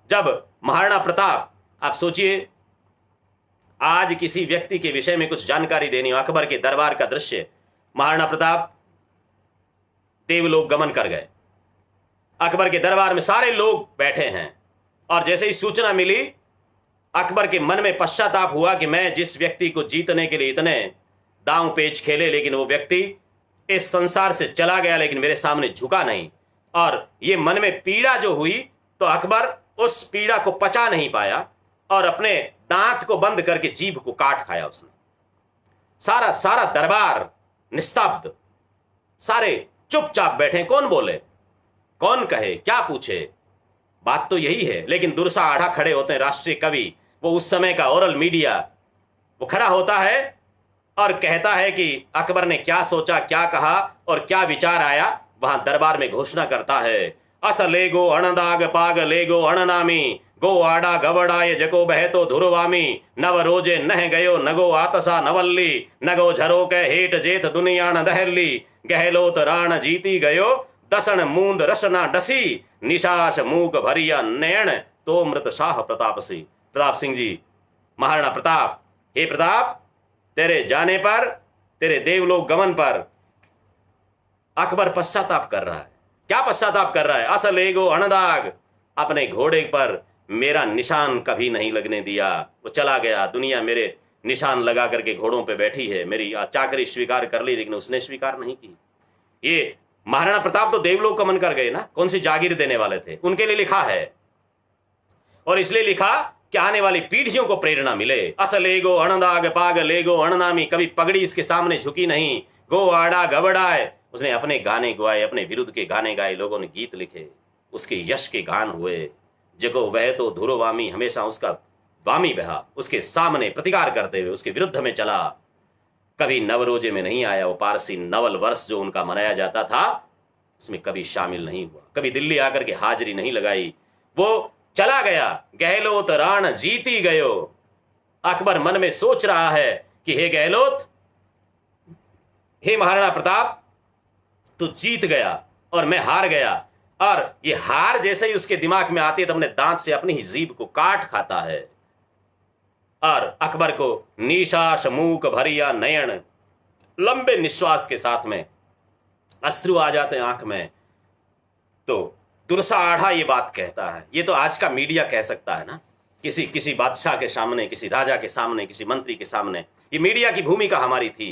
जब महाराणा प्रताप, आप सोचिए, आज किसी व्यक्ति के विषय में कुछ जानकारी देनी हो, अकबर के दरबार का दृश्य, महाराणा प्रताप देवलोक गमन कर गए, अकबर के दरबार में सारे लोग बैठे हैं, और जैसे ही सूचना मिली अकबर के मन में पश्चाताप हुआ कि मैं जिस व्यक्ति को जीतने के लिए इतने दांव पेच खेले, लेकिन वो व्यक्ति इस संसार से चला गया, लेकिन मेरे सामने झुका नहीं। और ये मन में पीड़ा जो हुई, तो अकबर उस पीड़ा को पचा नहीं पाया और अपने दांत को बंद करके जीभ को काट खाया उसने। सारा सारा दरबार निस्तब्ध, सारे चुपचाप बैठे, कौन बोले, कौन कहे, क्या पूछे, बात तो यही है। लेकिन दुर्सा आढ़ा खड़े होते हैं, राष्ट्रीय कवि, वो उस समय का ओरल मीडिया, वो खड़ा होता है और कहता है कि अकबर ने क्या सोचा, क्या कहा और क्या विचार आया। वहां दरबार में घोषणा करता है, अस लेगो अणदाग पाग लेगो अणनामी, गो आड़ा गवड़ाय जको बहतो धुरवामी, नव रोजे नह गयो नगो आतसा नवल्ली, नगो झरो के हेठ जेत दुनिया न दहली, गहलोत राण जीती गयो दसन मूंद रसना डसी, निशाश मूक भरिया नयन तो मृत शाह प्रताप सिंह। प्रताप सिंह जी, महाराणा प्रताप, हे प्रताप, तेरे जाने पर, तेरे देवलोक गमन पर अकबर पश्चाताप कर रहा है। क्या पश्चाताप कर रहा है? असल एगो अणदाग, अपने घोड़े पर मेरा निशान कभी नहीं लगने दिया, वो चला गया, दुनिया मेरे निशान लगा करके घोड़ों पे बैठी है, मेरी चाकरी स्वीकार कर ली, लेकिन उसने स्वीकार नहीं की। ये महाराणा प्रताप तो देवलोक गमन कर गए ना, कौन सी जागीर देने वाले थे, उनके लिए लिखा है, और इसलिए लिखा कि आने वाली पीढ़ियों को प्रेरणा मिले। असल एगो अणदाग पाग लेगो अणनामी, कभी पगड़ी इसके सामने झुकी नहीं, गो आड़ा गवड़ाए, उसने अपने गाने गवाए, अपने विरुद्ध के गाने गाए, लोगों ने गीत लिखे, उसके यश के गान हुए। जगो वह तो धुरवामी, हमेशा उसका वामी बहा, उसके सामने प्रतिकार करते हुए उसके विरुद्ध में चला। कभी नवरोजे में नहीं आया, वो पारसी नवल वर्ष जो उनका मनाया जाता था उसमें कभी शामिल नहीं हुआ, कभी दिल्ली आकर के हाजिरी नहीं लगाई, वो चला गया। गहलोत राण जीती गयो। अकबर मन में सोच रहा है कि हे गहलोत, हे महाराणा प्रताप, तू जीत गया और मैं हार गया। और ये हार जैसे ही उसके दिमाग में आती है तो अपने दांत से अपनी ही जीभ को काट खाता है। और अकबर को निशाश मूक भरिया नयन, लंबे निश्वास के साथ में अश्रु आ जाते हैं आंख में। तो दुर्सा आढ़ा ये बात कहता है, ये तो आज का मीडिया कह सकता है ना, किसी बादशाह के सामने, किसी राजा के सामने, किसी मंत्री के सामने, ये मीडिया की भूमिका हमारी थी।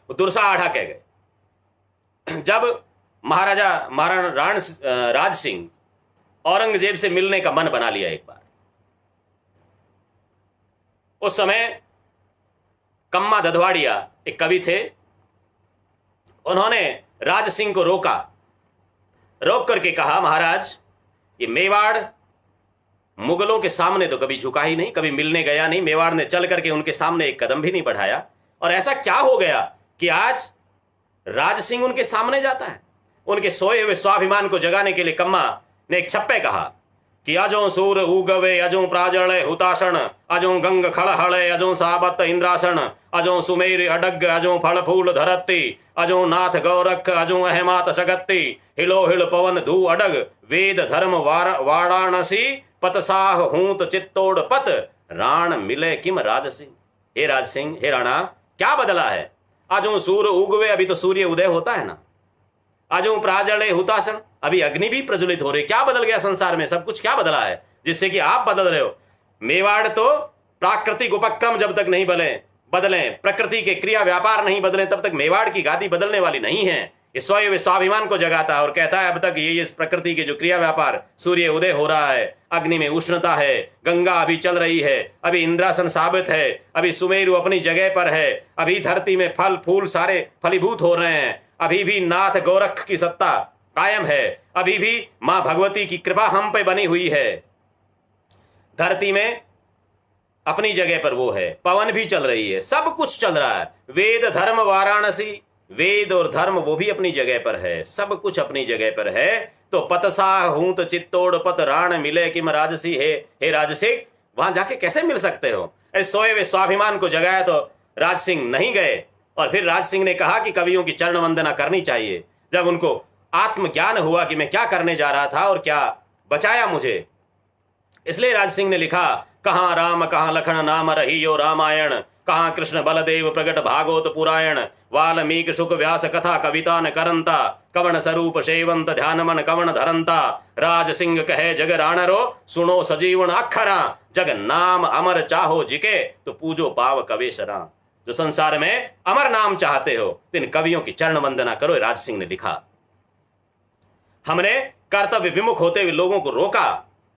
वो दुर्सा आढ़ा कह गए। जब महाराणा राज सिंह औरंगजेब से मिलने का मन बना लिया एक बार, उस समय कम्मा दधवाड़िया एक कवि थे, उन्होंने राज सिंह को रोक करके कहा, महाराज, ये मेवाड़ मुगलों के सामने तो कभी झुका ही नहीं, कभी मिलने गया नहीं, मेवाड़ ने चल करके उनके सामने एक कदम भी नहीं बढ़ाया, और ऐसा क्या हो गया कि आज राज सिंह उनके सामने जाता है। उनके सोए हुए स्वाभिमान को जगाने के लिए कम्मा ने एक छप्पे कहा कि अजो सूर उगवे अजो प्राजल हुतासन, अजो गंग खड़हड़े अजो साबत इंद्रासन, अजो सुमेर अडग अजो फल फूल धरती, अजो नाथ गौरख अजो अहमात सगत्ती, हिलो हिल पवन धू अडग, वेद धर्म वाराणसी, पतसाह हूत चित्तोड़ पत, राण मिले किम राज सिंह। हे राज सिंह, हे राणा, क्या बदला है? अजो सूर उगवे, अभी तो सूर्य उदय होता है ना, अजो प्राजले हुतासन, अभी अग्नि भी प्रज्वलित हो रही, क्या बदल गया संसार में? सब कुछ क्या बदला है जिससे कि आप बदल रहे हो? मेवाड़ तो प्राकृतिक उपक्रम जब तक नहीं बदले, प्रकृति के क्रिया व्यापार नहीं बदले, तब तक मेवाड़ की गादी बदलने वाली नहीं है। ये स्वयं स्वाभिमान को जगाता है और कहता है अब तक ये इस प्रकृति के जो क्रिया व्यापार, सूर्य उदय हो रहा है, अग्नि में उष्णता है, गंगा अभी चल रही है, अभी इंद्रासन साबित है, अभी सुमेरु अपनी जगह पर है, अभी धरती में फल फूल सारे फलीभूत हो रहे हैं, अभी भी नाथ गोरख की सत्ता कायम है, अभी भी मां भगवती की कृपा हम पे बनी हुई है, धरती में अपनी जगह पर वो है, पवन भी चल रही है, सब कुछ चल रहा है। वेद धर्म वाराणसी, वेद और धर्म वो भी अपनी जगह पर है, सब कुछ अपनी जगह पर है। तो पतसाह हूत चित्तोड़ पत, राण मिले किम राजसी, हे राजसिंह, वहां जाके कैसे मिल सकते हो? सोए हुए स्वाभिमान को जगाया तो राज सिंह नहीं गए। और फिर राज सिंह ने कहा कि कवियों की चरण वंदना करनी चाहिए। जब उनको आत्मज्ञान हुआ कि मैं क्या करने जा रहा था और क्या बचाया मुझे, इसलिए राज सिंह ने लिखा, कहां राम कहां लखन नाम रहियो रामायण, कहां कृष्ण बलदेव प्रगट भागवत पुरायण, वाल्मीकि शुक व्यास कथा कविता न करंता, कवण स्वरूप सेवंत ध्यान मन कवण धरंता, राज सिंह कहे जग राणरो, सुनो सजीवन अखरा, जग नाम अमर चाहो जिके, तो पूजो पाव कवेशरा। जो संसार में अमर नाम चाहते हो, इन कवियों की चरण वंदना करो, राज सिंह ने लिखा। हमने कर्तव्य विमुख होते हुए लोगों को रोका